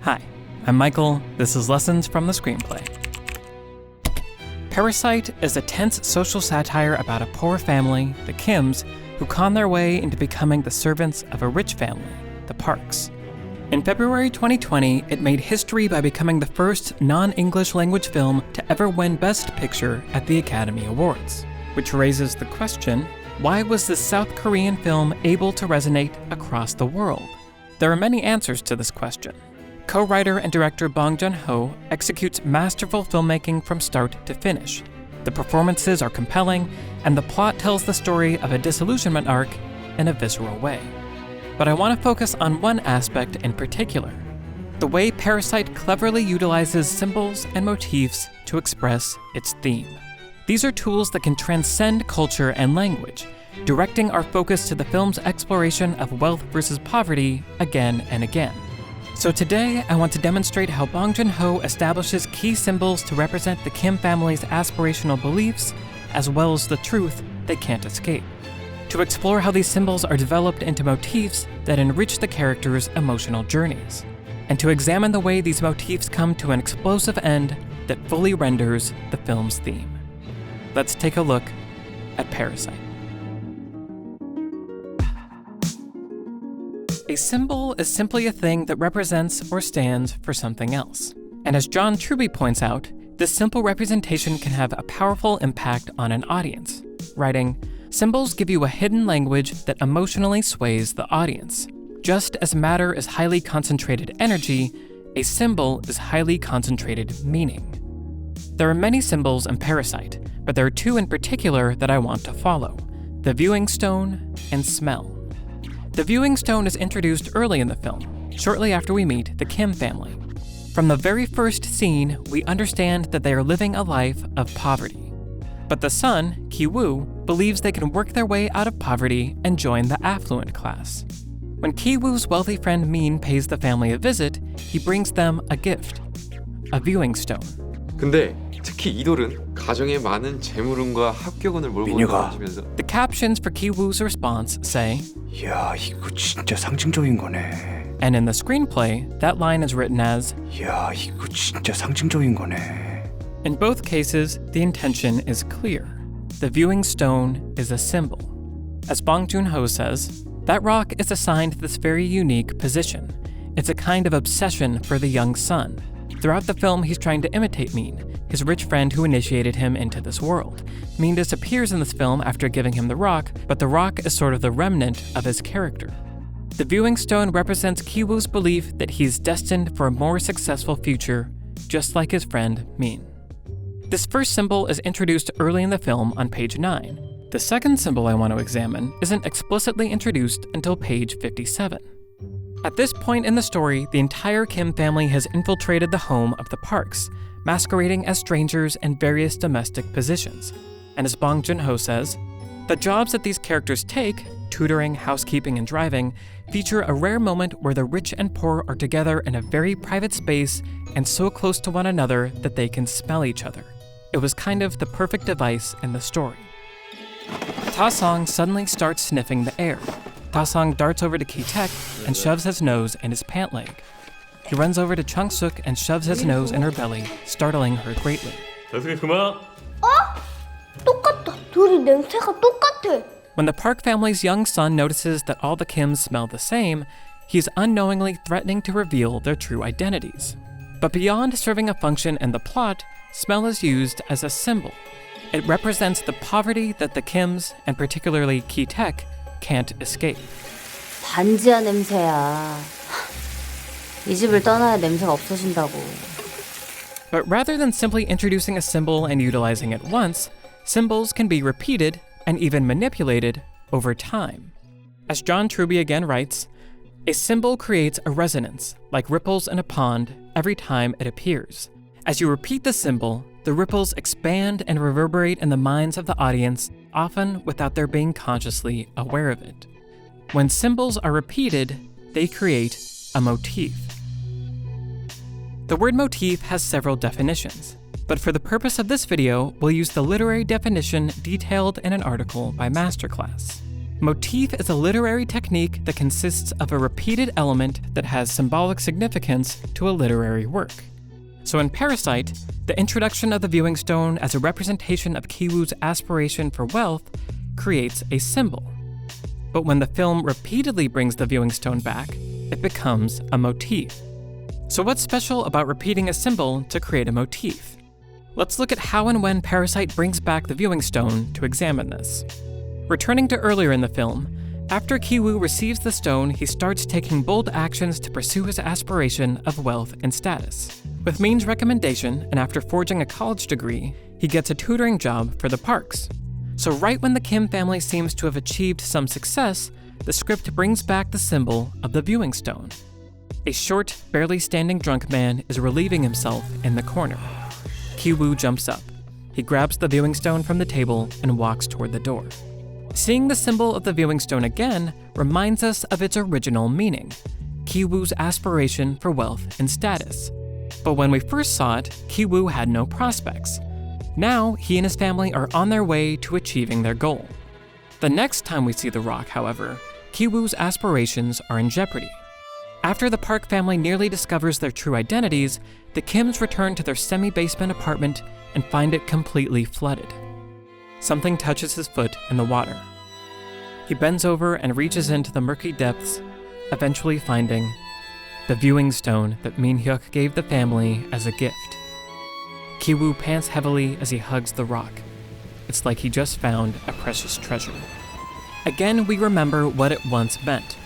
Hi, I'm Michael. This is Lessons from the Screenplay. Parasite is a tense social satire about a poor family, the Kims, who con their way into becoming the servants of a rich family, the Parks. In February 2020, it made history by becoming the first non-English language film to ever win Best Picture at the Academy Awards. Which raises the question, why was this South Korean film able to resonate across the world? There are many answers to this question. Co-writer and director Bong Joon-ho executes masterful filmmaking from start to finish. The performances are compelling, and the plot tells the story of a disillusionment arc in a visceral way. But I want to focus on one aspect in particular, the way Parasite cleverly utilizes symbols and motifs to express its theme. These are tools that can transcend culture and language, directing our focus to the film's exploration of wealth versus poverty again and again. So today, I want to demonstrate how Bong Joon-ho establishes key symbols to represent the Kim family's aspirational beliefs, as well as the truth they can't escape. To explore how these symbols are developed into motifs that enrich the characters' emotional journeys. And to examine the way these motifs come to an explosive end that fully renders the film's theme. Let's take a look at Parasite. A symbol is simply a thing that represents or stands for something else. And as John Truby points out, this simple representation can have a powerful impact on an audience, writing, "Symbols give you a hidden language that emotionally sways the audience. Just as matter is highly concentrated energy, a symbol is highly concentrated meaning." There are many symbols in Parasite, but there are two in particular that I want to follow: the viewing stone and smell. The viewing stone is introduced early in the film, shortly after we meet the Kim family. From the very first scene, we understand that they are living a life of poverty. But the son, Ki-woo, believes they can work their way out of poverty and join the affluent class. When Ki-woo's wealthy friend Min pays the family a visit, he brings them a gift, a viewing stone. 근데 특히 이돌은 가정에 많은 재물운과 합격운을 몰고 다니면서 The captions for Ki-woo's response say, 야, 이거 진짜 상징적인 거네. and in the screenplay, that line is written as, 야, 이거 진짜 상징적인 거네. In both cases, the intention is clear. The viewing stone is a symbol. As Bong Joon-ho says, that rock is assigned this very unique position. It's a kind of obsession for the young son. Throughout the film, he's trying to imitate Min, his rich friend who initiated him into this world. Min disappears in this film after giving him the rock, but the rock is sort of the remnant of his character. The viewing stone represents Ki-woo's belief that he's destined for a more successful future, just like his friend Min. This first symbol is introduced early in the film on page 9. The second symbol I want to examine isn't explicitly introduced until page 57. At this point in the story, the entire Kim family has infiltrated the home of the Parks, masquerading as strangers in various domestic positions. And as Bong Joon-ho says, the jobs that these characters take, tutoring, housekeeping, and driving, feature a rare moment where the rich and poor are together in a very private space and so close to one another that they can smell each other. It was kind of the perfect device in the story. Ta-song suddenly starts sniffing the air. Ta-song darts over to Ki-taek and shoves his nose in his pant leg. He runs over to Chung-suk and shoves his nose in her belly, startling her greatly. 똑같다. 둘이 냄새가 똑같아. When the Park family's young son notices that all the Kims smell the same, he's unknowingly threatening to reveal their true identities. But beyond serving a function in the plot, smell is used as a symbol. It represents the poverty that the Kims, and particularly Ki-taek, can't escape. 반지하 냄새야. 이 집을 떠나야 냄새가 없어진다고. But rather than simply introducing a symbol and utilizing it once, symbols can be repeated and even manipulated over time. As John Truby again writes, a symbol creates a resonance, like ripples in a pond, every time it appears. As you repeat the symbol, the ripples expand and reverberate in the minds of the audience, often without their being consciously aware of it. When symbols are repeated, they create a motif. The word motif has several definitions, but for the purpose of this video, we'll use the literary definition detailed in an article by Masterclass. Motif is a literary technique that consists of a repeated element that has symbolic significance to a literary work. So in Parasite, the introduction of the viewing stone as a representation of Ki-woo's aspiration for wealth creates a symbol. But when the film repeatedly brings the viewing stone back, it becomes a motif. So what's special about repeating a symbol to create a motif? Let's look at how and when Parasite brings back the viewing stone to examine this. Returning to earlier in the film, after Ki-woo receives the stone, he starts taking bold actions to pursue his aspiration of wealth and status. With Min's recommendation, and after forging a college degree, he gets a tutoring job for the Parks. So right when the Kim family seems to have achieved some success, the script brings back the symbol of the viewing stone. A short, barely standing drunk man is relieving himself in the corner. Ki-woo jumps up. He grabs the viewing stone from the table and walks toward the door. Seeing the symbol of the viewing stone again reminds us of its original meaning, Ki-woo's aspiration for wealth and status. But when we first saw it, Ki-woo had no prospects. Now, he and his family are on their way to achieving their goal. The next time we see the rock, however, Ki-woo's aspirations are in jeopardy. After the Park family nearly discovers their true identities, the Kims return to their semi-basement apartment and find it completely flooded. Something touches his foot in the water. He bends over and reaches into the murky depths, eventually finding the viewing stone that Min-hyuk gave the family as a gift. Ki-woo pants heavily as he hugs the rock. It's like he just found a precious treasure. Again, we remember what it once meant.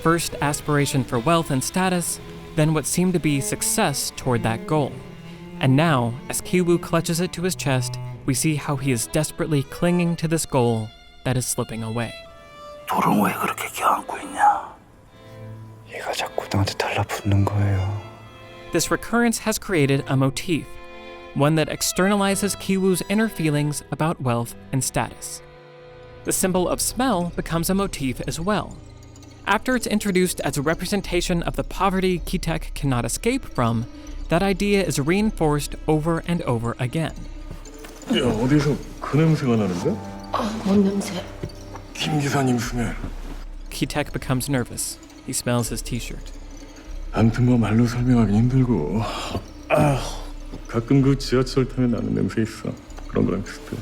First, aspiration for wealth and status, then what seemed to be success toward that goal. And now, as Ki-woo clutches it to his chest, we see how he is desperately clinging to this goal that is slipping away. 돌은 왜 그렇게 껴안고 있냐? 얘가 자꾸 나한테 달라붙는 거예요. This recurrence has created a motif, one that externalizes Ki-woo's inner feelings about wealth and status. The symbol of smell becomes a motif as well. After it's introduced as a representation of the poverty Ki-taek cannot escape from, that idea is reinforced over and over again. 야, 어디서 그 냄새가 나는데? 뭔 냄새? 김 기사님 스멜. Ki-taek becomes nervous. He smells his t-shirt. 아무튼 뭐 말로 설명하기 힘들고. 가끔 그 지하철 타면 나는 냄새 있어. 그런 거랑 비슷해.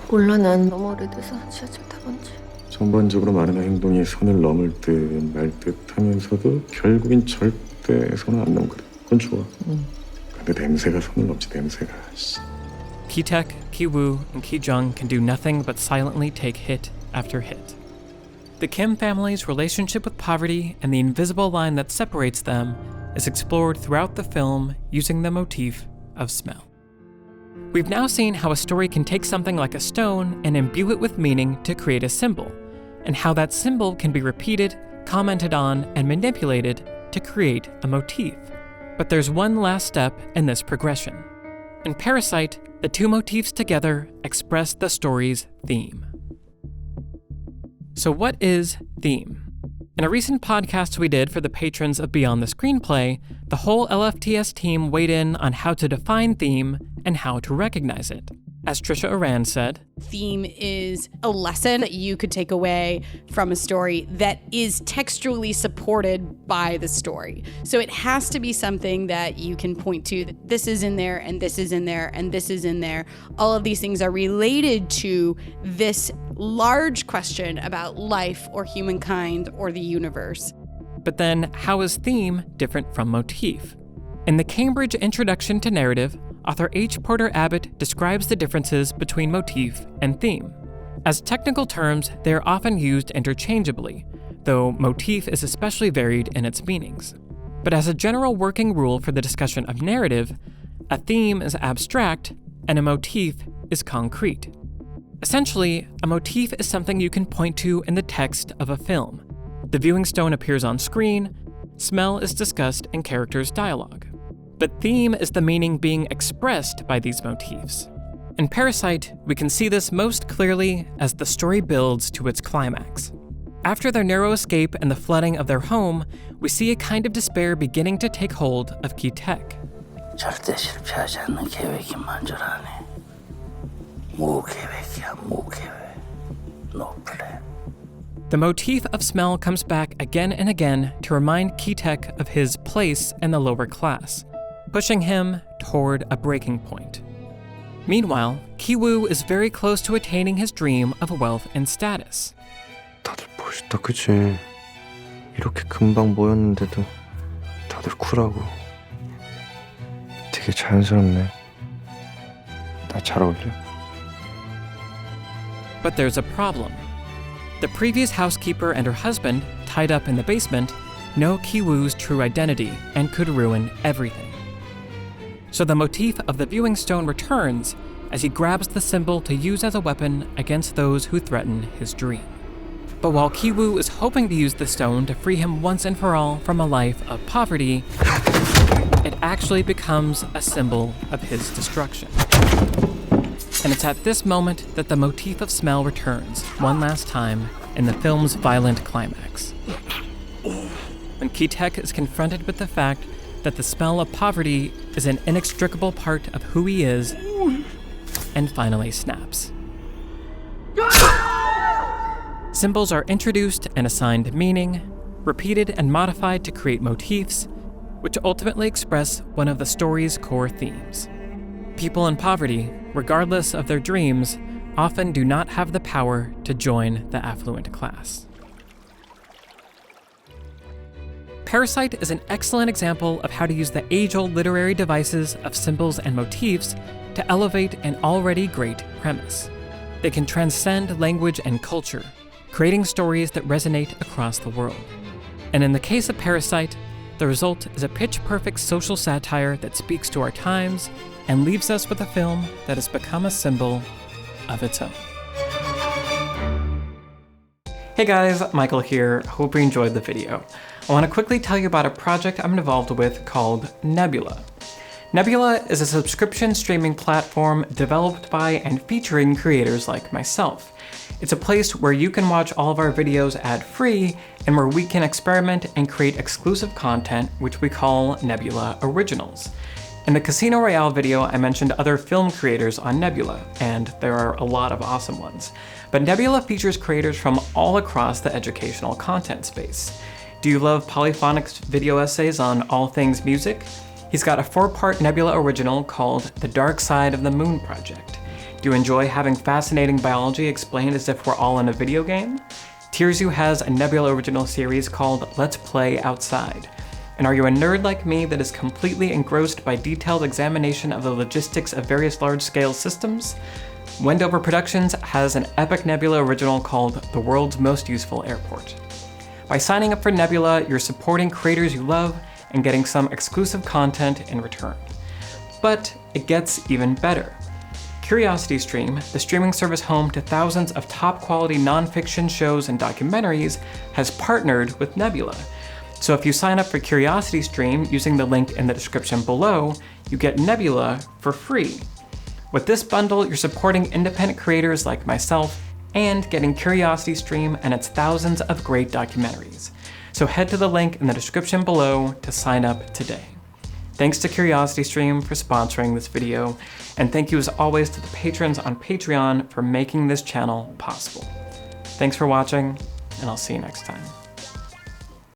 몰라, 난 너무 오래돼서 지하철 타본 지. 전반적으로 말이나 행동이 선을 넘을 듯 말 듯 하면서도 결국엔 절대 선을 안 넘거든. 그건 좋아. 근데 냄새가 선을 넘지, 냄새가. Ki-taek, Ki-woo, and Ki-jung can do nothing but silently take hit after hit. The Kim family's relationship with poverty and the invisible line that separates them is explored throughout the film using the motif of smell. We've now seen how a story can take something like a stone and imbue it with meaning to create a symbol, and how that symbol can be repeated, commented on, and manipulated to create a motif. But there's one last step in this progression. In Parasite, the two motifs together express the story's theme. So what is theme? In a recent podcast we did for the patrons of Beyond the Screenplay, the whole LFTS team weighed in on how to define theme and how to recognize it. As Trisha Aran said, theme is a lesson that you could take away from a story that is textually supported by the story. So it has to be something that you can point to. This is in there, and this is in there, and this is in there. All of these things are related to this large question about life or humankind or the universe. But then, how is theme different from motif? In the Cambridge Introduction to Narrative, author H. Porter Abbott describes the differences between motif and theme. As technical terms, they are often used interchangeably, though motif is especially varied in its meanings. But as a general working rule for the discussion of narrative, a theme is abstract and a motif is concrete. Essentially, a motif is something you can point to in the text of a film. The viewing stone appears on screen, smell is discussed in characters' dialogue. But theme is the meaning being expressed by these motifs. In Parasite, we can see this most clearly as the story builds to its climax. After their narrow escape and the flooding of their home, we see a kind of despair beginning to take hold of Ki-taek. 절대 실패하지 않는 계획이 만절하네. 무계획이야, 무계획. No plan. The motif of smell comes back again and again to remind Ki-taek of his place in the lower class, pushing him toward a breaking point. Meanwhile, Ki-woo is very close to attaining his dream of wealth and status. 다들 멋있다, 그치? 이렇게 금방 모였는데도 다들 쿨하고 되게 자연스럽네. 나 잘 어울려. But there's a problem. The previous housekeeper and her husband, tied up in the basement, know Ki-woo's true identity and could ruin everything. So the motif of the viewing stone returns as he grabs the symbol to use as a weapon against those who threaten his dream. But while Ki-woo is hoping to use the stone to free him once and for all from a life of poverty, it actually becomes a symbol of his destruction. And it's at this moment that the motif of smell returns one last time in the film's violent climax. When Ki-taek is confronted with the fact that the smell of poverty is an inextricable part of who he is, and finally snaps. Symbols are introduced and assigned meaning, repeated and modified to create motifs, which ultimately express one of the story's core themes. People in poverty, regardless of their dreams, often do not have the power to join the affluent class. Parasite is an excellent example of how to use the age-old literary devices of symbols and motifs to elevate an already great premise. They can transcend language and culture, creating stories that resonate across the world. And in the case of Parasite, the result is a pitch-perfect social satire that speaks to our times and leaves us with a film that has become a symbol of its own. Hey guys, Michael here. Hope you enjoyed the video. I want to quickly tell you about a project I'm involved with called Nebula. Nebula is a subscription streaming platform developed by and featuring creators like myself. It's a place where you can watch all of our videos ad-free and where we can experiment and create exclusive content, which we call Nebula Originals. In the Casino Royale video, I mentioned other film creators on Nebula, and there are a lot of awesome ones. But Nebula features creators from all across the educational content space. Do you love Polyphonic's video essays on all things music? He's got a 4-part Nebula original called The Dark Side of the Moon Project. Do you enjoy having fascinating biology explained as if we're all in a video game? Tirzu has a Nebula original series called Let's Play Outside. And are you a nerd like me that is completely engrossed by detailed examination of the logistics of various large-scale systems? Wendover Productions has an epic Nebula original called The World's Most Useful Airport. By signing up for Nebula, you're supporting creators you love and getting some exclusive content in return. But it gets even better. CuriosityStream, the streaming service home to thousands of top-quality nonfiction shows and documentaries, has partnered with Nebula. So if you sign up for CuriosityStream using the link in the description below, you get Nebula for free. With this bundle, you're supporting independent creators like myself and getting CuriosityStream and its thousands of great documentaries. So head to the link in the description below to sign up today. Thanks to CuriosityStream for sponsoring this video, and thank you as always to the patrons on Patreon for making this channel possible. Thanks for watching, and I'll see you next time.